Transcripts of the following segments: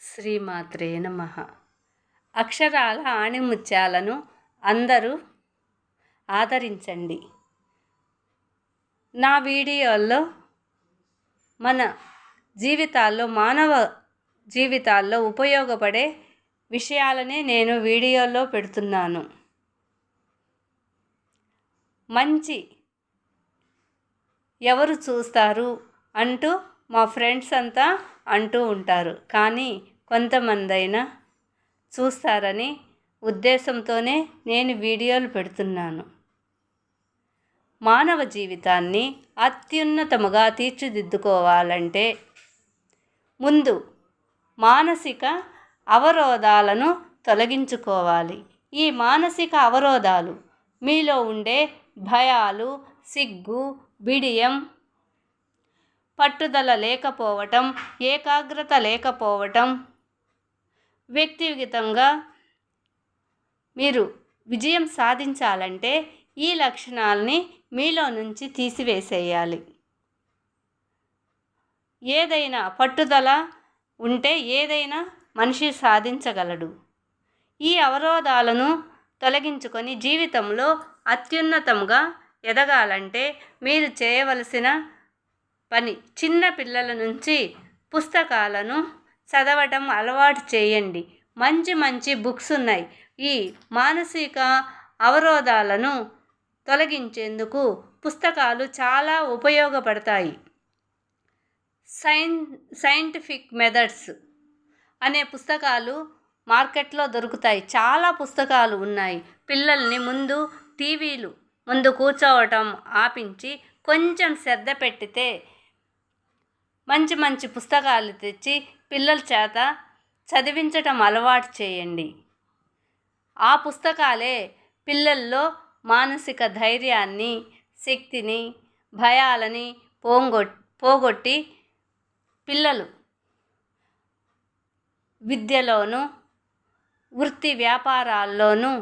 శ్రీమాత్రే నమః. అక్షరాల ఆణిముత్యాలను అందరూ ఆదరించండి. నా వీడియోల్లో మన జీవితాల్లో, మానవ జీవితాల్లో ఉపయోగపడే విషయాలనే నేను వీడియోలో పెడుతున్నాను. మంచి ఎవరు చూస్తారు అంటూ మా ఫ్రెండ్స్ అంతా అంటూ ఉంటారు. కానీ కొంతమందైనా చూస్తారని ఉద్దేశంతోనే నేను వీడియోలు పెడుతున్నాను. మానవ జీవితాన్ని అత్యున్నతముగా తీర్చిదిద్దుకోవాలంటే ముందు మానసిక అవరోధాలను తొలగించుకోవాలి. ఈ మానసిక అవరోధాలు మీలో ఉండే భయాలు, సిగ్గు, బిడియం, పట్టుదల లేకపోవటం, ఏకాగ్రత లేకపోవటం, వ్యక్తిగతంగా మీరు విజయం సాధించాలంటే ఈ లక్షణాలని మీలో నుంచి తీసివేసేయాలి. ఏదైనా పట్టుదల ఉంటే ఏదైనా మనిషి సాధించగలడు. ఈ అవరోధాలను తొలగించుకొని జీవితంలో అత్యున్నతంగా ఎదగాలంటే మీరు చేయవలసిన పని, చిన్న పిల్లల నుంచి పుస్తకాలను చదవటం అలవాటు చేయండి. మంచి మంచి బుక్స్ ఉన్నాయి. ఈ మానసిక అవరోధాలను తొలగించేందుకు పుస్తకాలు చాలా ఉపయోగపడతాయి. సైంటిఫిక్ మెథడ్స్ అనే పుస్తకాలు మార్కెట్లో దొరుకుతాయి. చాలా పుస్తకాలు ఉన్నాయి. పిల్లల్ని ముందు టీవీలు ముందు కూర్చోవటం ఆపించి కొంచెం శ్రద్ధ పెట్టితే మంచి మంచి పుస్తకాలు తెచ్చి పిల్లల చేత చదివించటం అలవాటు చేయండి. ఆ పుస్తకాలే పిల్లల్లో మానసిక ధైర్యాన్ని, శక్తిని, భయాలని పోగొట్టి పిల్లలు విద్యలోనూ వృత్తి వ్యాపారాల్లోనూ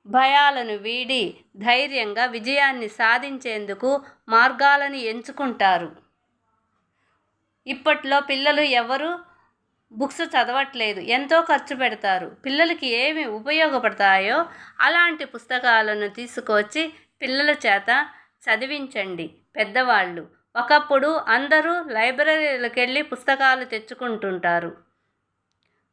భయాలను వీడి ధైర్యంగా విజయాన్ని సాధించేందుకు మార్గాలను ఎంచుకుంటారు. ఇప్పట్లో పిల్లలు ఎవరు బుక్స్ చదవట్లేదు, ఎంతో ఖర్చు పెడతారు. పిల్లలకి ఏమి ఉపయోగపడతాయో అలాంటి పుస్తకాలను తీసుకొచ్చి పిల్లల చేత చదివించండి. పెద్దవాళ్ళు ఒకప్పుడు అందరూ లైబ్రరీలకు వెళ్ళి పుస్తకాలు తెచ్చుకుంటుంటారు.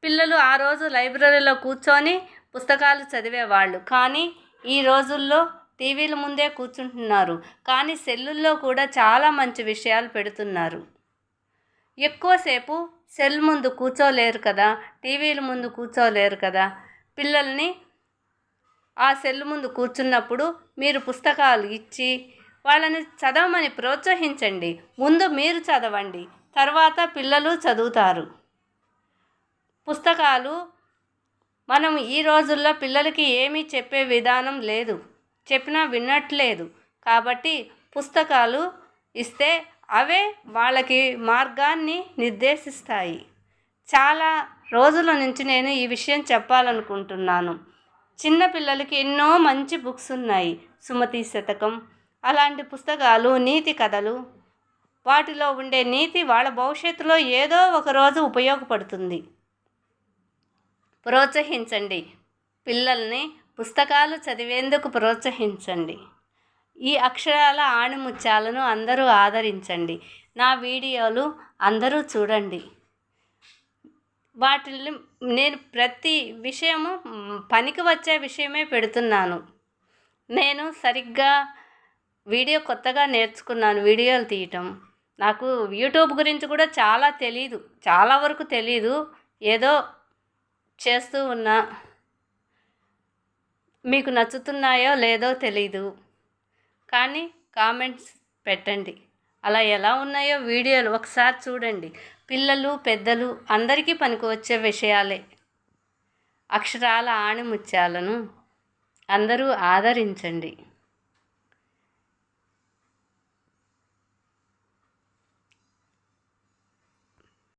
పిల్లలు ఆ రోజు లైబ్రరీలో కూర్చొని పుస్తకాలు చదివేవాళ్ళు. కానీ ఈ రోజుల్లో టీవీల ముందే కూర్చుంటున్నారు. కానీ సెల్లుల్లో కూడా చాలా మంచి విషయాలు పెడుతున్నారు. ఎక్కువసేపు సెల్ ముందు కూర్చోలేరు కదా, టీవీల ముందు కూర్చోలేరు కదా. పిల్లల్ని ఆ సెల్ ముందు కూర్చున్నప్పుడు మీరు పుస్తకాలు ఇచ్చి వాళ్ళని చదవమని ప్రోత్సహించండి. ముందు మీరు చదవండి, తర్వాత పిల్లలు చదువుతారు. పుస్తకాలు మనం ఈ రోజుల్లో పిల్లలకి ఏమీ చెప్పే విధానం లేదు, చెప్పినా వినట్లేదు. కాబట్టి పుస్తకాలు ఇస్తే అవే వాళ్ళకి మార్గాన్ని నిర్దేశిస్తాయి. చాలా రోజుల నుంచి నేను ఈ విషయం చెప్పాలనుకుంటున్నాను. చిన్నపిల్లలకి ఎన్నో మంచి బుక్స్ ఉన్నాయి. సుమతి శతకం అలాంటి పుస్తకాలు, నీతి కథలు, వాటిలో ఉండే నీతి వాళ్ళ భవిష్యత్తులో ఏదో ఒక రోజు ఉపయోగపడుతుంది. ప్రోత్సహించండి. పిల్లల్ని పుస్తకాలు చదివేందుకు ప్రోత్సహించండి. ఈ అక్షరాల ఆణిముత్యాలను అందరూ ఆదరించండి. నా వీడియోలు అందరూ చూడండి. వాటిని నేను ప్రతి విషయము పనికి వచ్చే విషయమే పెడుతున్నాను. నేను సరిగ్గా వీడియో కొత్తగా నేర్చుకున్నాను, వీడియోలు తీయటం. నాకు యూట్యూబ్ గురించి కూడా చాలా వరకు తెలీదు. ఏదో చేస్తూ ఉన్నా. మీకు నచ్చుతున్నాయో లేదో తెలీదు, కానీ కామెంట్స్ పెట్టండి. అలా ఎలా ఉన్నాయో వీడియోలు ఒకసారి చూడండి. పిల్లలు, పెద్దలు అందరికీ పనికి వచ్చే విషయాలే. అక్షరాల ఆణిముత్యాలను అందరూ ఆదరించండి.